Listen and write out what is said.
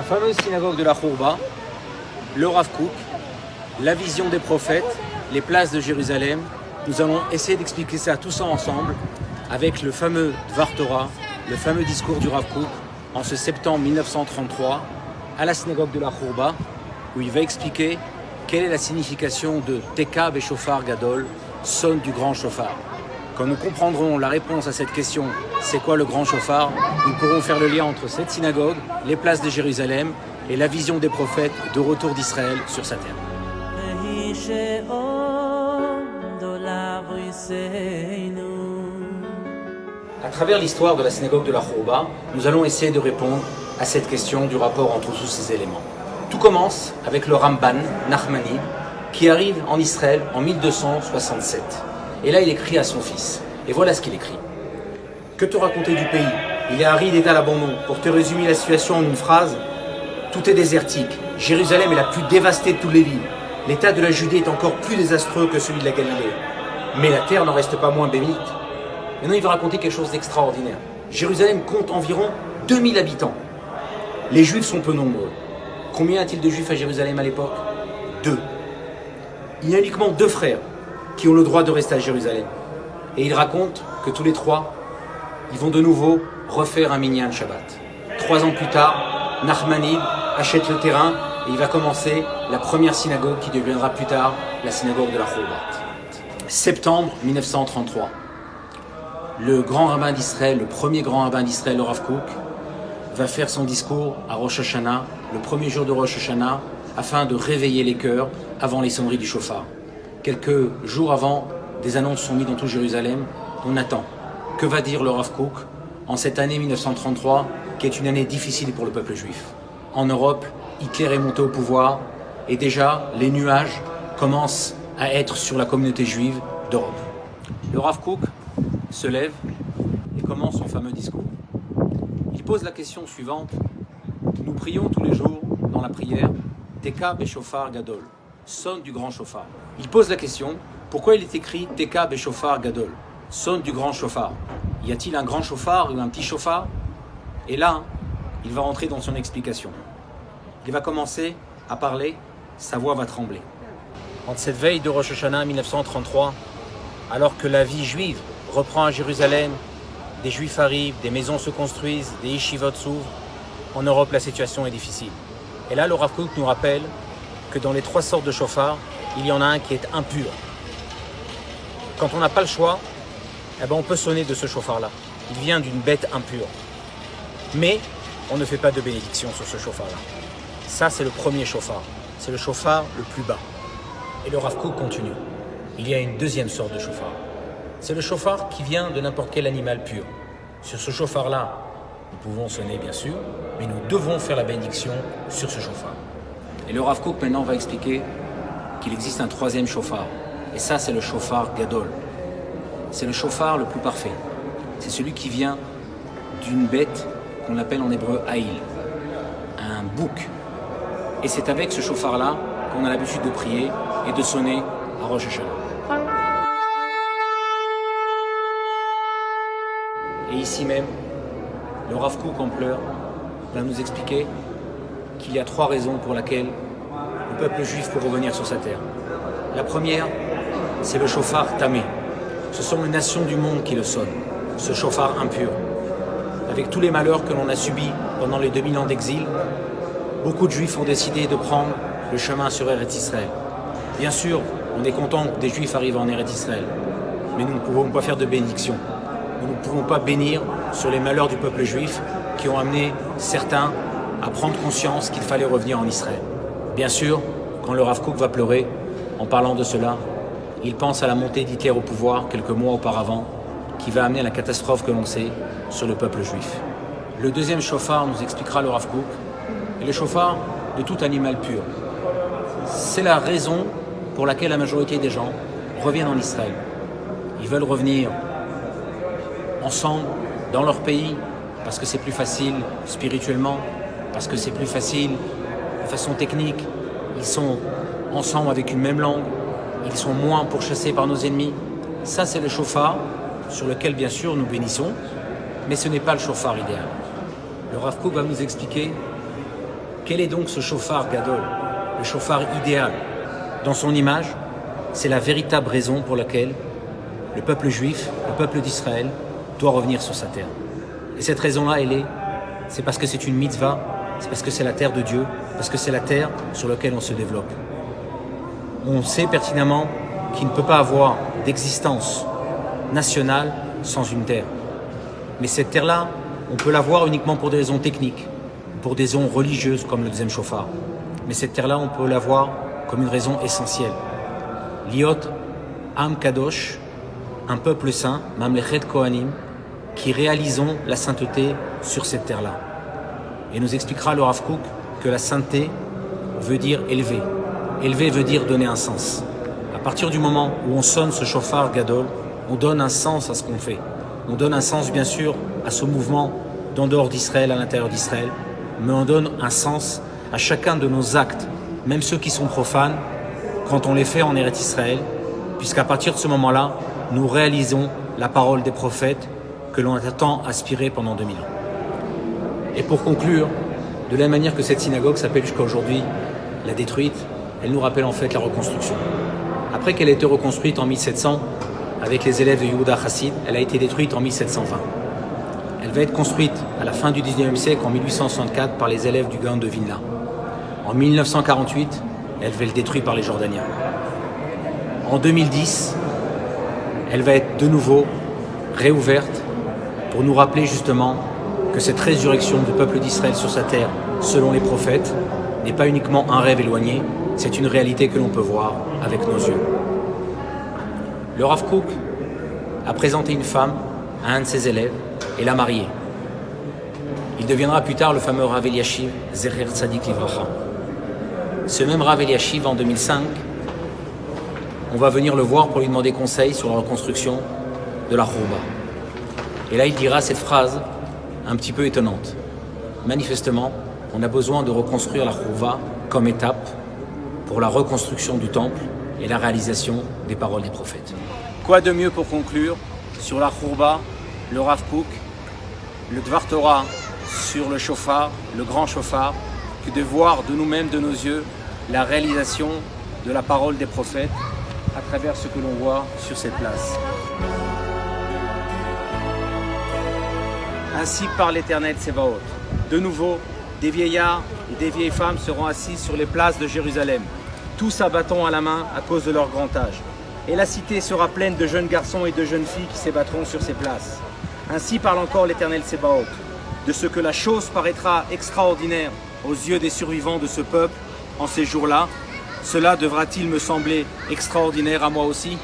fameuse synagogue de la Khourba, le Rav Kook, la vision des prophètes, les places de Jérusalem. Nous allons essayer d'expliquer ça tout ça ensemble avec le fameux Dvar Torah, le fameux discours du Rav Kook en ce septembre 1933 à la synagogue de la Khourba, où il va expliquer quelle est la signification de Teka Beshofar Gadol, sonne du grand chauffard. Quand nous comprendrons la réponse à cette question, c'est quoi le grand chauffard, nous pourrons faire le lien entre cette synagogue, les places de Jérusalem et la vision des prophètes de retour d'Israël sur sa terre. À travers l'histoire de la synagogue de la Khourba, nous allons essayer de répondre à cette question du rapport entre tous ces éléments. Tout commence avec le Ramban Nachmani qui arrive en Israël en 1267. Et là, il écrit à son fils. Et voilà ce qu'il écrit. Que te raconter du pays? Il est aride et à l'abandon. Pour te résumer la situation en une phrase, tout est désertique. Jérusalem est la plus dévastée de toutes les villes. L'état de la Judée est encore plus désastreux que celui de la Galilée. Mais la terre n'en reste pas moins bénite. Maintenant, il va raconter quelque chose d'extraordinaire. Jérusalem compte environ 2000 habitants. Les Juifs sont peu nombreux. Combien y a-t-il de Juifs à Jérusalem à l'époque? 2. Il y a uniquement 2 frères qui ont le droit de rester à Jérusalem. Et il raconte que tous les 3, ils vont de nouveau refaire un minyan Shabbat. 3 ans plus tard, Nachmanide achète le terrain et il va commencer la première synagogue qui deviendra plus tard la synagogue de la Khourba. Septembre 1933. Le grand rabbin d'Israël, le premier grand rabbin d'Israël, le Rav Kook, va faire son discours à Rosh Hashanah, le premier jour de Rosh Hashanah, afin de réveiller les cœurs avant les sonneries du chauffard. Quelques jours avant, des annonces sont mises dans tout Jérusalem. On attend. Que va dire le Rav Kook en cette année 1933, qui est une année difficile pour le peuple juif? En Europe, Hitler est monté au pouvoir et déjà les nuages commencent à être sur la communauté juive d'Europe. Le Rav Kook se lève et commence son fameux discours. Il pose la question suivante. Nous prions tous les jours dans la prière Teka Beshofar Gadol, sonne du grand chauffard. Il pose la question, pourquoi il est écrit Teka Beshofar Gadol, sonne du grand chauffard? Y a-t-il un grand chauffard ou un petit chauffard? Et là, il va rentrer dans son explication. Il va commencer à parler, sa voix va trembler. En cette veille de Rosh Hashanah 1933, alors que la vie juive reprend à Jérusalem, des juifs arrivent, des maisons se construisent, des yeshivot s'ouvrent. En Europe, la situation est difficile. Et là, le Rav Kook nous rappelle que dans les 3 sortes de chauffards, il y en a un qui est impur. Quand on n'a pas le choix, on peut sonner de ce chauffard-là. Il vient d'une bête impure. Mais on ne fait pas de bénédiction sur ce chauffard-là. Ça, c'est le premier chauffard. C'est le chauffard le plus bas. Et le Rav Kook continue. Il y a une deuxième sorte de chauffard. C'est le chauffard qui vient de n'importe quel animal pur. Sur ce chauffard-là, nous pouvons sonner bien sûr, mais nous devons faire la bénédiction sur ce chauffard. Et le Rav Kook maintenant va expliquer qu'il existe un 3e chauffard. Et ça, c'est le chauffard Gadol. C'est le chauffard le plus parfait. C'est celui qui vient d'une bête qu'on appelle en hébreu Haïl, un bouc. Et c'est avec ce chauffard-là qu'on a l'habitude de prier et de sonner à Rosh Hashanah. Et ici même, le Rav Kook en pleurs va nous expliquer qu'il y a 3 raisons pour lesquelles le peuple juif peut revenir sur sa terre. La première, c'est le chauffard tamé. Ce sont les nations du monde qui le sonnent, ce chauffard impur. Avec tous les malheurs que l'on a subis pendant les 2000 ans d'exil, beaucoup de juifs ont décidé de prendre le chemin sur Eretz Israël. Bien sûr, on est content que des juifs arrivent en Eretz Israël, mais nous ne pouvons pas faire de bénédiction. Nous ne pouvons pas bénir sur les malheurs du peuple juif qui ont amené certains à prendre conscience qu'il fallait revenir en Israël. Bien sûr, quand le Rav Kook va pleurer, en parlant de cela, il pense à la montée d'Hitler au pouvoir quelques mois auparavant, qui va amener à la catastrophe que l'on sait sur le peuple juif. Le deuxième chauffard, nous expliquera le Rav Kook, est le chauffard de tout animal pur. C'est la raison pour laquelle la majorité des gens reviennent en Israël. Ils veulent revenir ensemble, dans leur pays, parce que c'est plus facile spirituellement, parce que c'est plus facile de façon technique. Ils sont ensemble avec une même langue, ils sont moins pourchassés par nos ennemis. Ça, c'est le chauffard sur lequel, bien sûr, nous bénissons, mais ce n'est pas le chauffard idéal. Le Rav Kook va nous expliquer Quel est donc ce shofar gadol, le shofar idéal? Dans son image, c'est la véritable raison pour laquelle le peuple juif, le peuple d'Israël, doit revenir sur sa terre. Et cette raison-là, c'est parce que c'est une mitzvah, c'est parce que c'est la terre de Dieu, parce que c'est la terre sur laquelle on se développe. On sait pertinemment qu'il ne peut pas avoir d'existence nationale sans une terre. Mais cette terre-là, on peut l'avoir uniquement pour des raisons techniques, pour des raisons religieuses comme le deuxième shofar. Mais cette terre-là, on peut l'avoir comme une raison essentielle. Liot Am Kadosh, un peuple saint, Mamlechet Kohanim, qui réalisons la sainteté sur cette terre-là. Et nous expliquera le Rav Kook que la sainteté veut dire élever. Élever veut dire donner un sens. À partir du moment où on sonne ce shofar gadol, on donne un sens à ce qu'on fait. On donne un sens, bien sûr, à ce mouvement d'en dehors d'Israël, à l'intérieur d'Israël, mais on donne un sens à chacun de nos actes, même ceux qui sont profanes, quand on les fait en Eretz Israël, puisqu'à partir de ce moment-là, nous réalisons la parole des prophètes que l'on a tant aspiré pendant 2000 ans. Et pour conclure, de la manière que cette synagogue s'appelle jusqu'à aujourd'hui la détruite, elle nous rappelle en fait la reconstruction. Après qu'elle ait été reconstruite en 1700, avec les élèves de Yehuda Chassid, elle a été détruite en 1720. Elle va être construite à la fin du 19e siècle, en 1864, par les élèves du Gaon de Vilna. En 1948, elle va être détruite par les Jordaniens. En 2010, elle va être de nouveau réouverte pour nous rappeler justement que cette résurrection du peuple d'Israël sur sa terre, selon les prophètes, n'est pas uniquement un rêve éloigné, c'est une réalité que l'on peut voir avec nos yeux. Le Rav Kook a présenté une femme à un de ses élèves et l'a mariée. Il deviendra plus tard le fameux Rav Eliashiv, Zecher Tzadik Livracha. Ce même Rav Eliashiv, en 2005, on va venir le voir pour lui demander conseil sur la reconstruction de la Chouba. Et là, il dira cette phrase un petit peu étonnante. Manifestement, on a besoin de reconstruire la Chouba comme étape pour la reconstruction du temple et la réalisation des paroles des prophètes. Quoi de mieux pour conclure sur la Chouba, le Rav Kook, le Dvar Torah sur le shofar, le grand shofar, que de voir de nous-mêmes, de nos yeux, la réalisation de la parole des prophètes à travers ce que l'on voit sur cette place. Ainsi parle l'Éternel Tsevaot. De nouveau, des vieillards et des vieilles femmes seront assis sur les places de Jérusalem, tous à bâton à la main à cause de leur grand âge. Et la cité sera pleine de jeunes garçons et de jeunes filles qui s'ébattront sur ces places. Ainsi parle encore l'Éternel Tsevaot, de ce que la chose paraîtra extraordinaire aux yeux des survivants de ce peuple en ces jours-là. Cela devra-t-il me sembler extraordinaire à moi aussi ?